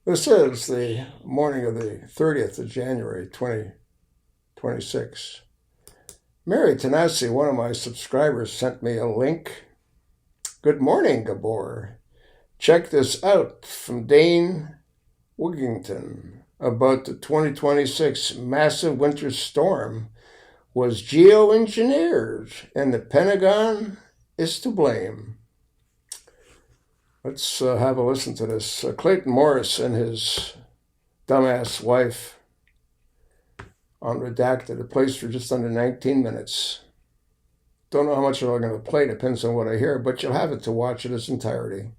This is the morning of the 30th of January, 2026. Mary Tanasy, one of my subscribers, sent me a link. Good morning, Gabor. Check this out from Dane Wigington about the 2026 massive winter storm. Was geoengineered and the Pentagon is to blame. Let's have a listen to this. Clayton Morris and his dumbass wife on Redacted. It plays for just under 19 minutes. Don't know how much I'm going to play. Depends on what I hear, but you'll have it to watch in its entirety.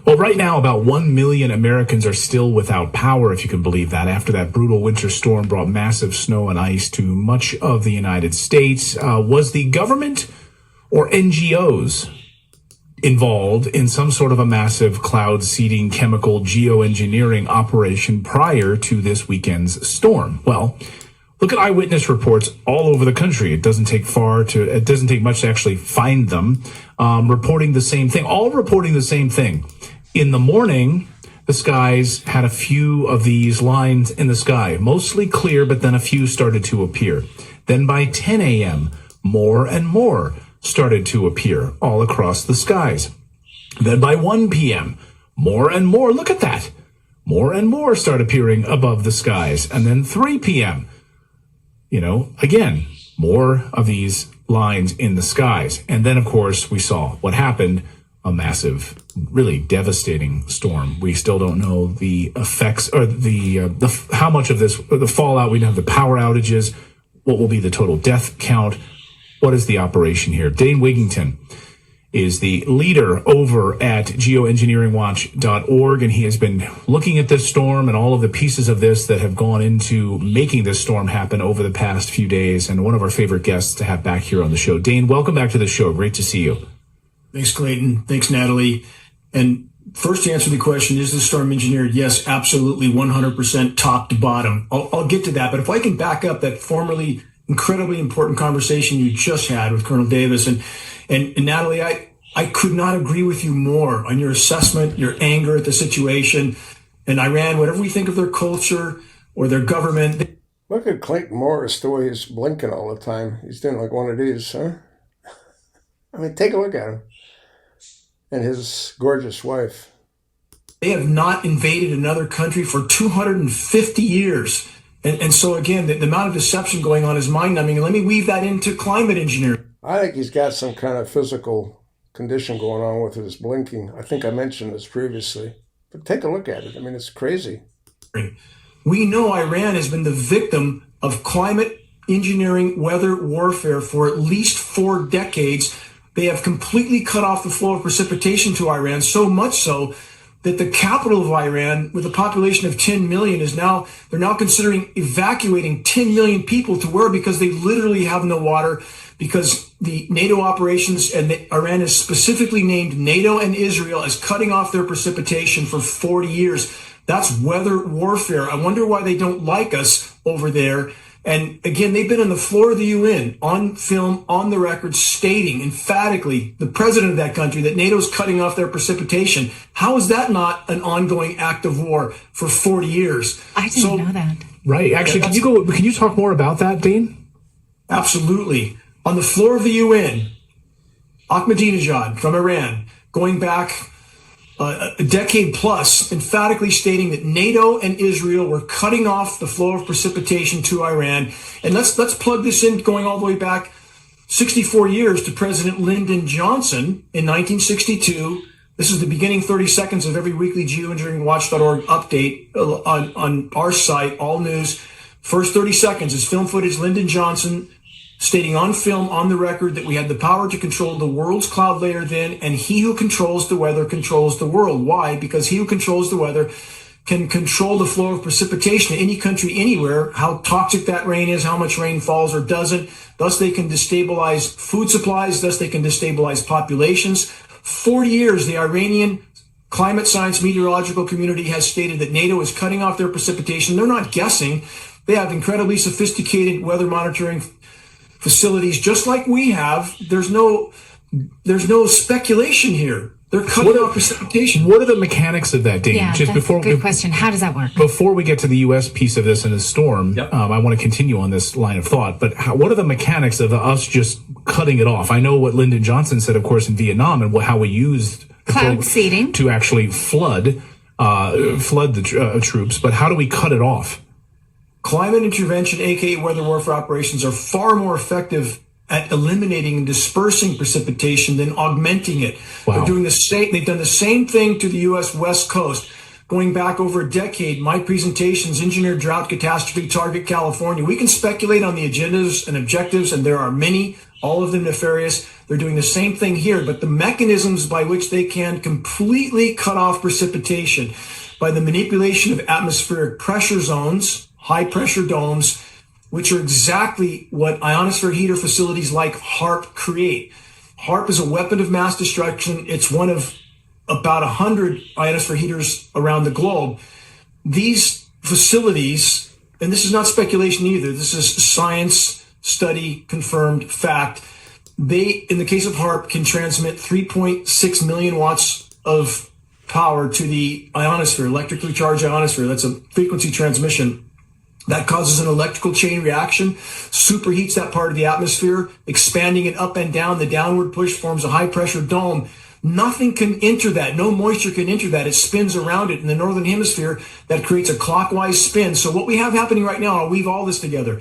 Well, right now, about 1 million Americans are still without power, if you can believe that, after that brutal winter storm brought massive snow and ice to much of the United States. Was the government or NGOs involved in some sort of a massive cloud seeding chemical geoengineering operation prior to this weekend's storm? Well, look at eyewitness reports all over the country. It doesn't take much to actually find them, reporting the same thing, all reporting the same thing. In the morning, the skies had a few of these lines in the sky, mostly clear, but then a few started to appear. Then by 10 a.m., more and more started to appear all across the skies. Then by 1 p.m., more and more, look at that, more and more start appearing above the skies. And then 3 p.m., again, more of these lines in the skies. And then, of course, we saw what happened, a massive, really devastating storm. We still don't know the effects or how much of this, the fallout. We don't have the power outages. What will be the total death count? What is the operation here? Dane Wigington is the leader over at geoengineeringwatch.org, and he has been looking at this storm and all of the pieces of this that have gone into making this storm happen over the past few days, and one of our favorite guests to have back here on the show. Dane, welcome back to the show. Great to see you. Thanks, Clayton. Thanks, Natalie. And first, to answer the question, is the storm engineered? Yes, absolutely, 100% top to bottom. I'll get to that, but if I can back up that formerly incredibly important conversation you just had with Colonel Davis. And Natalie, I could not agree with you more on your assessment, your anger at the situation. And Iran, whatever we think of their culture or their government. Look at Clayton Morris, the way he's blinking all the time. He's doing like one of these, huh? I mean, take a look at him. And his gorgeous wife. They have not invaded another country for 250 years. And so, again, the amount of deception going on is mind-numbing. And let me weave that into climate engineering. I think he's got some kind of physical condition going on with his blinking. I think I mentioned this previously. But take a look at it. I mean, it's crazy. We know Iran has been the victim of climate engineering weather warfare for at least 4 decades. They have completely cut off the flow of precipitation to Iran, so much so that the capital of Iran, with a population of 10 million, they're now considering evacuating 10 million people to where? Because they literally have no water, because the NATO operations, and Iran is specifically named NATO and Israel as cutting off their precipitation for 40 years. That's weather warfare. I wonder why they don't like us over there. And again, they've been on the floor of the UN, on film, on the record, stating emphatically, the president of that country, that NATO's cutting off their precipitation. How is that not an ongoing act of war for 40 years? I didn't know that. Right. Actually, can you talk more about that, Dane? Absolutely. On the floor of the UN, Ahmadinejad from Iran, going back a decade plus, emphatically stating that NATO and Israel were cutting off the flow of precipitation to Iran. And let's plug this in, going all the way back 64 years to President Lyndon Johnson in 1962. This is the beginning 30 seconds of every weekly geoengineeringwatch.org update on our site, all news. First 30 seconds is film footage, Lyndon Johnson stating on film, on the record, that we had the power to control the world's cloud layer then, and he who controls the weather controls the world. Why? Because he who controls the weather can control the flow of precipitation in any country, anywhere, how toxic that rain is, how much rain falls or doesn't. Thus, they can destabilize food supplies. Thus, they can destabilize populations. 40 years, the Iranian climate science meteorological community has stated that NATO is cutting off their precipitation. They're not guessing. They have incredibly sophisticated weather monitoring facilities, just like we have. There's no speculation here. They're cutting off precipitation. What are the mechanics of that, Dane? Yeah, Just that's a good question. How does that work? Before we get to the U.S. piece of this in the storm, Yep. I want to continue on this line of thought. But what are the mechanics of us just cutting it off? I know what Lyndon Johnson said, of course, in Vietnam, and how we used cloud seeding to actually flood the troops. But how do we cut it off? Climate intervention, aka weather warfare operations, are far more effective at eliminating and dispersing precipitation than augmenting it. Wow. They're doing the same. They've done the same thing to the U.S. West Coast. Going back over a decade, my presentations, Engineered Drought Catastrophe, Target California. We can speculate on the agendas and objectives, and there are many, all of them nefarious. They're doing the same thing here, but the mechanisms by which they can completely cut off precipitation by the manipulation of atmospheric pressure zones, high pressure domes, which are exactly what ionosphere heater facilities like HARP create. HARP is a weapon of mass destruction. It's one of about 100 ionosphere heaters around the globe. These facilities, and this is not speculation either, this is science, study, confirmed fact. They, in the case of HARP, can transmit 3.6 million watts of power to the ionosphere, electrically charged ionosphere. That's a frequency transmission. That causes an electrical chain reaction, superheats that part of the atmosphere, expanding it up and down. The downward push forms a high pressure dome. Nothing can enter that. No moisture can enter that. It spins around it in the northern hemisphere. That creates a clockwise spin. So what we have happening right now, I'll weave all this together.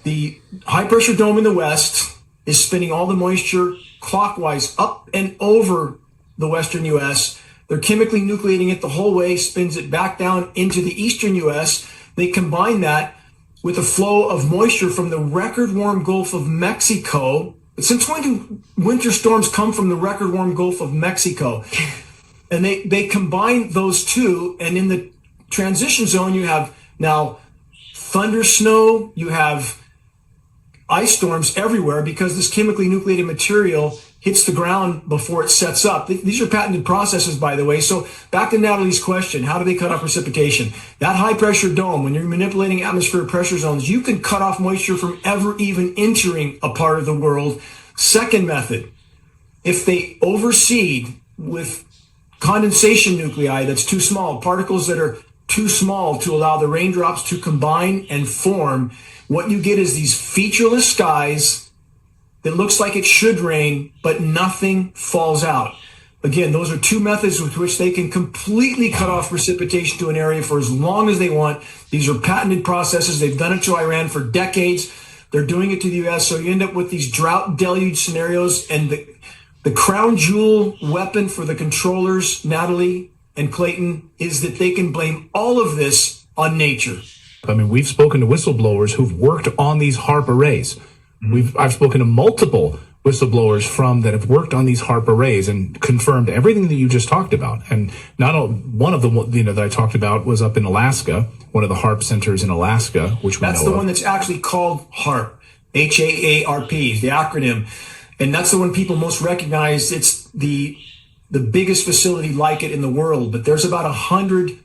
The high pressure dome in the west is spinning all the moisture clockwise up and over the western U.S. They're chemically nucleating it the whole way, spins it back down into the eastern U.S. They combine that with a flow of moisture from the record warm Gulf of Mexico. Since when do winter storms come from the record warm Gulf of Mexico? And they combine those two, and in the transition zone, you have now thunder snow, you have ice storms everywhere because this chemically nucleated material hits the ground before it sets up. These are patented processes, by the way. So back to Natalie's question, how do they cut off precipitation? That high pressure dome, when you're manipulating atmospheric pressure zones, you can cut off moisture from ever even entering a part of the world. Second method, if they overseed with condensation nuclei that's too small, particles that are too small to allow the raindrops to combine and form, what you get is these featureless skies that looks like it should rain, but nothing falls out. Again, those are two methods with which they can completely cut off precipitation to an area for as long as they want. These are patented processes. They've done it to Iran for decades. They're doing it to the U.S. So you end up with these drought deluge scenarios. And the crown jewel weapon for the controllers, Natalie and Clayton, is that they can blame all of this on nature. I mean, we've spoken to whistleblowers who've worked on these HARP arrays. I've spoken to multiple whistleblowers that have worked on these HARP arrays and confirmed everything that you just talked about. And one of them, that I talked about was up in Alaska, one of the HARP centers in Alaska, which we know That's the of. one that's actually called HARP, HAARP is the acronym. And that's the one people most recognize. It's the biggest facility like it in the world, but there's about 100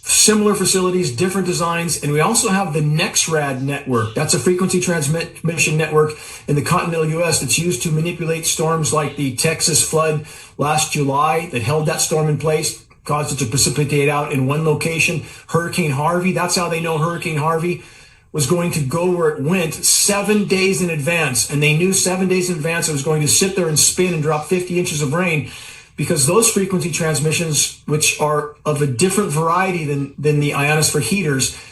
similar facilities, different designs, and we also have the NexRad network. That's a frequency transmission network in the continental U.S. that's used to manipulate storms like the Texas flood last July that held that storm in place, caused it to precipitate out in one location. Hurricane Harvey, that's how they know Hurricane Harvey was going to go where it went 7 days in advance, and they knew 7 days in advance it was going to sit there and spin and drop 50 inches of rain. Because those frequency transmissions, which are of a different variety than the ionosphere heaters,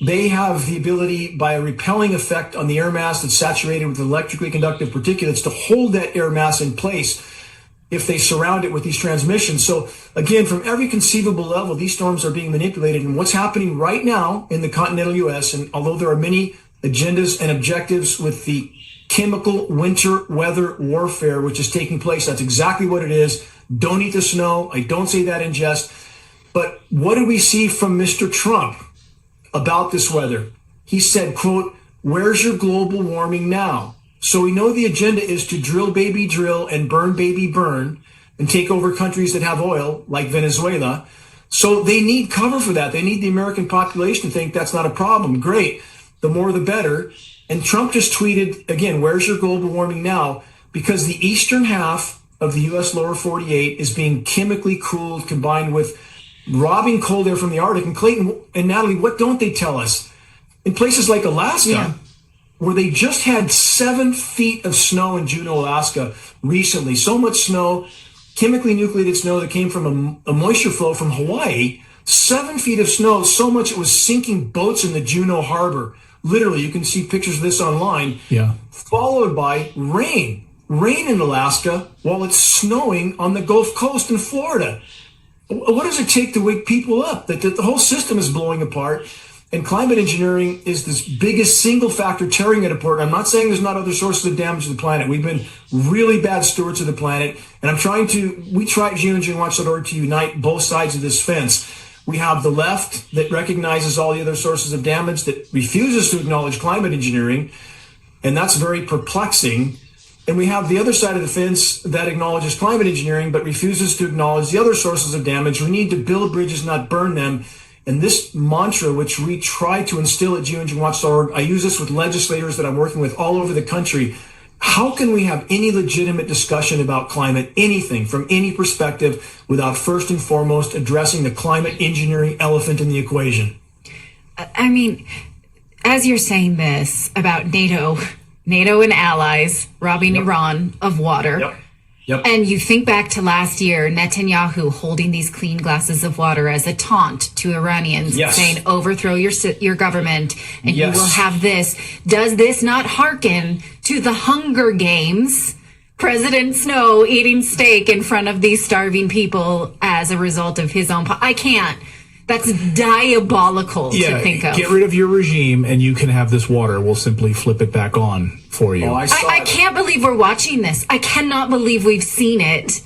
they have the ability, by a repelling effect on the air mass that's saturated with electrically conductive particulates, to hold that air mass in place if they surround it with these transmissions. So again, from every conceivable level, these storms are being manipulated. And what's happening right now in the continental U.S., and although there are many agendas and objectives with the chemical winter weather warfare, which is taking place, that's exactly what it is. Don't eat the snow. I don't say that in jest. But what do we see from Mr. Trump about this weather? He said, quote, "Where's your global warming now?" So we know the agenda is to drill baby drill and burn baby burn and take over countries that have oil like Venezuela. So they need cover for that. They need the American population to think that's not a problem. Great. The more the better. And Trump just tweeted, again, "Where's your global warming now?" Because the eastern half of the U.S. lower 48 is being chemically cooled, combined with robbing cold air from the Arctic. And Clayton and Natalie, what don't they tell us? In places like Alaska, where they just had 7 feet of snow in Juneau, Alaska recently, so much snow, chemically nucleated snow that came from a moisture flow from Hawaii, 7 feet of snow, so much it was sinking boats in the Juneau harbor. Literally, you can see pictures of this online. Yeah. Followed by rain in Alaska while it's snowing on the Gulf Coast in Florida. What does it take to wake people up? That the whole system is blowing apart. And climate engineering is this biggest single factor tearing it apart. I'm not saying there's not other sources of damage to the planet. We've been really bad stewards of the planet. And we try at geoengineeringwatch.org to unite both sides of this fence. We have the left that recognizes all the other sources of damage, that refuses to acknowledge climate engineering. And that's very perplexing. And we have the other side of the fence that acknowledges climate engineering, but refuses to acknowledge the other sources of damage. We need to build bridges, not burn them. And this mantra, which we try to instill at geoengineeringwatch.org, I use this with legislators that I'm working with all over the country. How can we have any legitimate discussion about climate, anything from any perspective, without first and foremost addressing the climate engineering elephant in the equation? I mean, as you're saying this about NATO and allies robbing Iran of water. Yep. And you think back to last year, Netanyahu holding these clean glasses of water as a taunt to Iranians, saying, overthrow your government and you will have this. Does this not hearken to the Hunger Games? President Snow eating steak in front of these starving people as a result of his own... I can't. That's diabolical to think of. Get rid of your regime and you can have this water. We'll simply flip it back on for you. I can't believe we're watching this. I cannot believe we've seen it.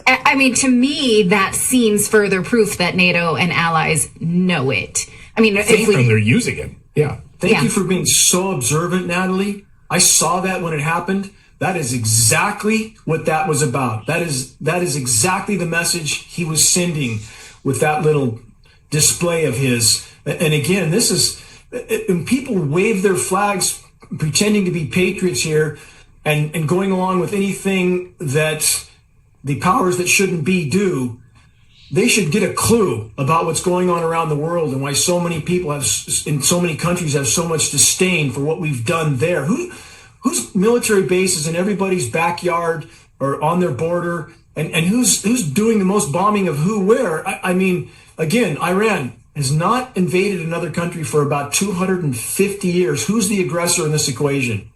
I mean, to me, that seems further proof that NATO and allies know it. I mean, they're using it. Yeah. Thank you for being so observant, Natalie. I saw that when it happened. That is exactly what that was about. That is exactly the message he was sending with that little display of his. And again, this is, when people wave their flags pretending to be patriots here and going along with anything that the powers that shouldn't be do, they should get a clue about what's going on around the world and why so many people in so many countries have so much disdain for what we've done there. Whose military bases in everybody's backyard or on their border, and who's doing the most bombing of who where? I mean, again, Iran has not invaded another country for about 250 years. Who's the aggressor in this equation?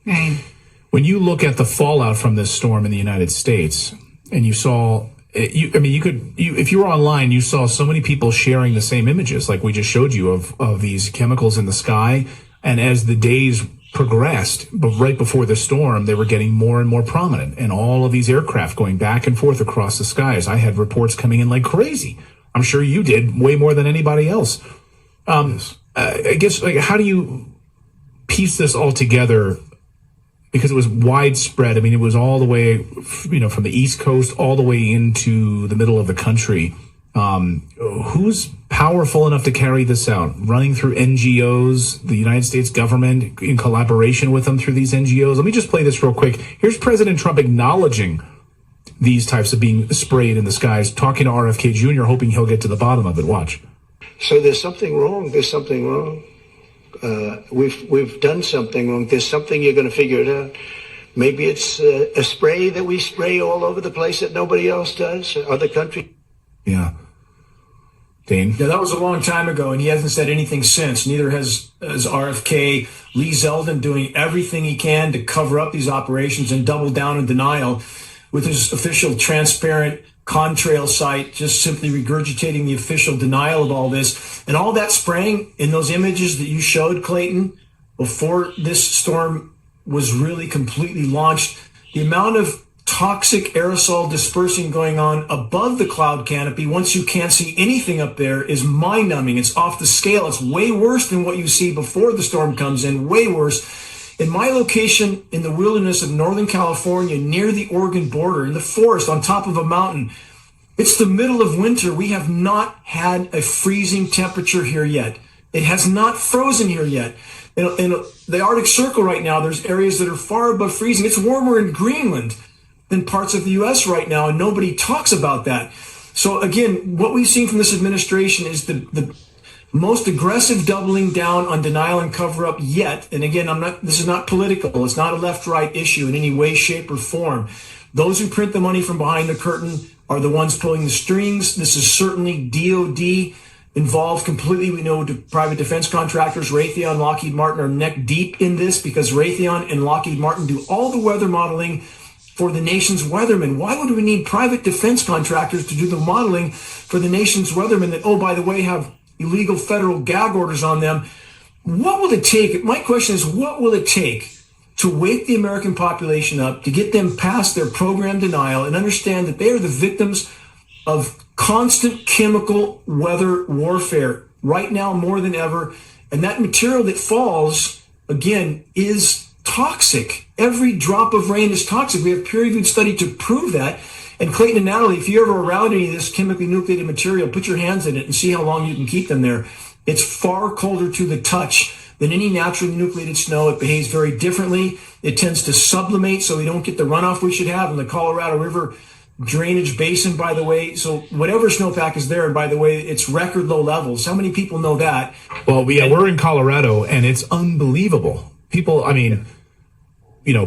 Right. When you look at the fallout from this storm in the United States, and you saw, if you were online, you saw so many people sharing the same images, like we just showed you of these chemicals in the sky. And as the days progressed, but right before the storm, they were getting more and more prominent, and all of these aircraft going back and forth across the skies. I had reports coming in like crazy. I'm sure you did, way more than anybody else. I guess, like, how do you piece this all together? Because it was widespread. I mean, it was all the way, from the East Coast all the way into the middle of the country. Who's powerful enough to carry this out? Running through NGOs, the United States government in collaboration with them through these NGOs. Let me just play this real quick. Here's President Trump acknowledging these types of being sprayed in the skies, talking to RFK Jr., hoping he'll get to the bottom of it. Watch. So there's something wrong. There's something wrong. We've done something wrong. There's something, you're going to figure it out. Maybe it's a spray that we spray all over the place that nobody else does. Other countries. Yeah. Dane? Yeah, that was a long time ago, and he hasn't said anything since. Neither has RFK. Lee Zeldin doing everything he can to cover up these operations and double down in denial with his official transparent contrail site, just simply regurgitating the official denial of all this. And all that spraying in those images that you showed, Clayton, before this storm was really completely launched, the amount of toxic aerosol dispersing going on above the cloud canopy once you can't see anything up there is mind-numbing. It's off the scale. It's way worse than what you see before the storm comes in, way worse. In my location in the wilderness of Northern California, near the Oregon border, in the forest on top of a mountain, it's the middle of winter. We have not had a freezing temperature here yet. It has not frozen here yet. In the Arctic Circle right now, there's areas that are far above freezing. It's warmer in Greenland. in parts of the U.S. right now, and nobody talks about that. So again, what we've seen from this administration is the most aggressive doubling down on denial and cover up yet. And again, this is not political. It's not a left-right issue in any way, shape, or form. Those who print the money from behind the curtain are the ones pulling the strings. This is certainly DOD involved completely. We know private defense contractors, Raytheon, Lockheed Martin, are neck deep in this because Raytheon and Lockheed Martin do all the weather modeling for the nation's weathermen. Why would we need private defense contractors to do the modeling for the nation's weathermen that, oh, by the way, have illegal federal gag orders on them? What will it take? My question is, what will it take to wake the American population up, to get them past their program denial and understand that they are the victims of constant chemical weather warfare right now more than ever? And that material that falls, again, is toxic. Every drop of rain is toxic. We have peer-reviewed study to prove that. And Clayton and Natalie, if you're ever around any of this chemically nucleated material, put your hands in it and see how long you can keep them there. It's far colder to the touch than any naturally nucleated snow. It behaves very differently. It tends to sublimate, so we don't get the runoff we should have in the Colorado River drainage basin, by the way. So whatever snowpack is there, and by the way, it's record low levels. How many people know that? Well, we're in Colorado, and it's unbelievable. People,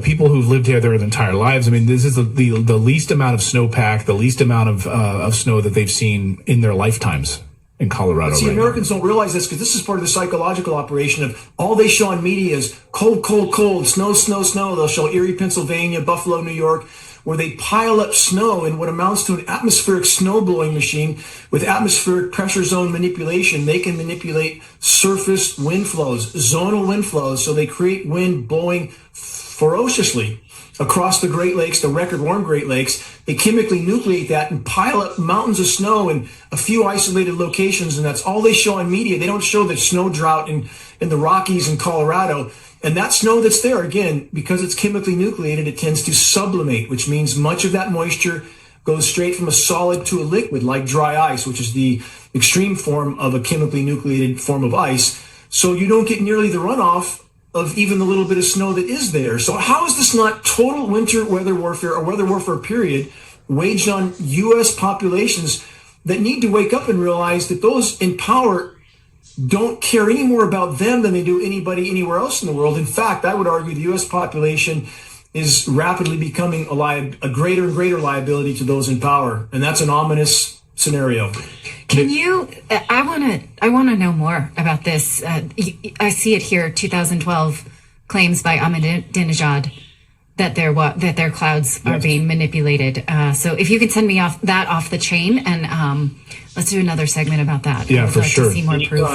people who've lived here their entire lives. I mean, this is the least amount of snowpack, the least amount of snow that they've seen in their lifetimes in Colorado. See, Americans don't realize this because this is part of the psychological operation of all they show on media is cold, cold, cold, snow, snow, snow. They'll show Erie, Pennsylvania, Buffalo, New York, where they pile up snow in what amounts to an atmospheric snow blowing machine with atmospheric pressure zone manipulation. They can manipulate surface wind flows, zonal wind flows, so they create wind blowing ferociously across the Great Lakes, the record warm Great Lakes. They chemically nucleate that and pile up mountains of snow in a few isolated locations, and that's all they show on media. They don't show the snow drought in the Rockies and Colorado. And that snow that's there, again, because it's chemically nucleated, it tends to sublimate, which means much of that moisture goes straight from a solid to a liquid, like dry ice, which is the extreme form of a chemically nucleated form of ice. So you don't get nearly the runoff of even the little bit of snow that is there. So how is this not total winter weather warfare, or weather warfare period, waged on U.S. populations that need to wake up and realize that those in power don't care any more about them than they do anybody anywhere else in the world? In fact, I would argue the U.S. population is rapidly becoming a greater and greater liability to those in power. And that's an ominous scenario. Can you, I want to know more about this. I see it here, 2012 claims by Ahmadinejad that their clouds are being manipulated. So if you could send me off the chain, and let's do another segment about that. Yeah, for sure. To see more proof.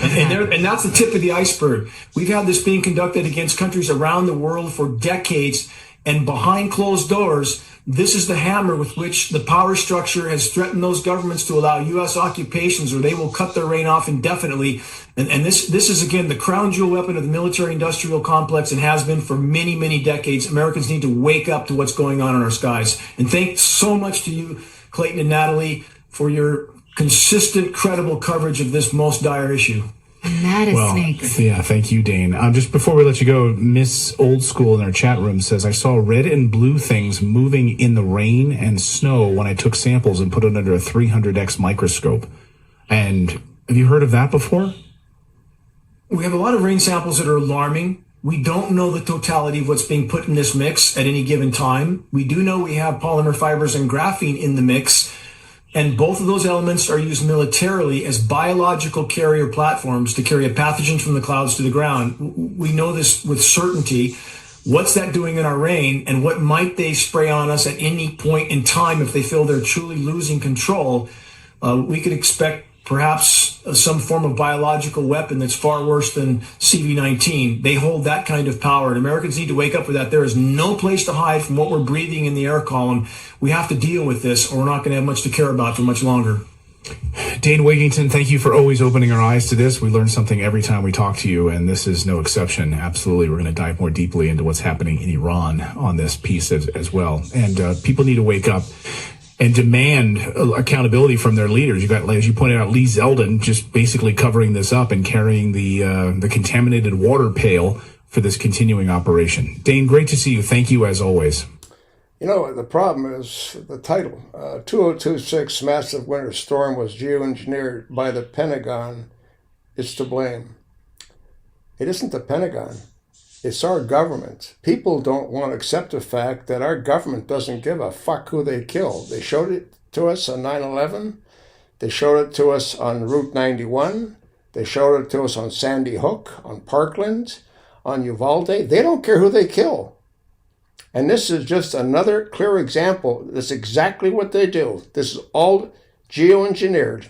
And that's the tip of the iceberg. We've had this being conducted against countries around the world for decades, and behind closed doors, this is the hammer with which the power structure has threatened those governments to allow U.S. occupations, or they will cut their reign off indefinitely. And this is, again, the crown jewel weapon of the military-industrial complex, and has been for many, many decades. Americans need to wake up to what's going on in our skies. And thanks so much to you, Clayton and Natalie, for your consistent, credible coverage of this most dire issue. Mad as snakes. Yeah, thank you, Dane. Just before we let you go, Miss Old School in our chat room says, I saw red and blue things moving in the rain and snow when I took samples and put it under a 300x microscope. And have you heard of that before? We have a lot of rain samples that are alarming. We don't know the totality of what's being put in this mix at any given time. We do know we have polymer fibers and graphene in the mix. And both of those elements are used militarily as biological carrier platforms to carry a pathogen from the clouds to the ground. We know this with certainty. What's that doing in our rain, and what might they spray on us at any point in time if they feel they're truly losing control? We could expect perhaps some form of biological weapon that's far worse than CV-19. They hold that kind of power, and Americans need to wake up with that. There is no place to hide from what we're breathing in the air column. We have to deal with this, or we're not going to have much to care about for much longer. Dane Wigington, thank you for always opening our eyes to this. We learn something every time we talk to you, and this is no exception. Absolutely. We're going to dive more deeply into what's happening in Iran on this piece as well. And people need to wake up and demand accountability from their leaders. You got, as you pointed out, Lee Zeldin just basically covering this up and carrying the contaminated water pail for this continuing operation. Dane, great to see you. Thank you as always. You know, the problem is the title. 2026 massive winter storm was geoengineered by the Pentagon. It's to blame. It isn't the Pentagon. It's our government. People don't want to accept the fact that our government doesn't give a fuck who they kill. They showed it to us on 9/11. They showed it to us on Route 91. They showed it to us on Sandy Hook, on Parkland, on Uvalde. They don't care who they kill. And this is just another clear example. That's exactly what they do. This is all geoengineered.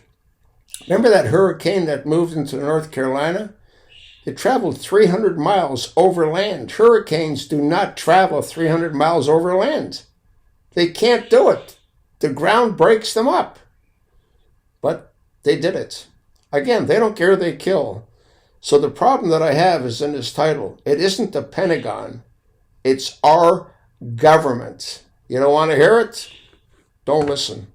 Remember that hurricane that moved into North Carolina? It traveled 300 miles over land. Hurricanes do not travel 300 miles over land. They can't do it. The ground breaks them up. But they did it. Again, they don't care who they kill. So the problem that I have is in this title. It isn't the Pentagon. It's our government. You don't want to hear it? Don't listen.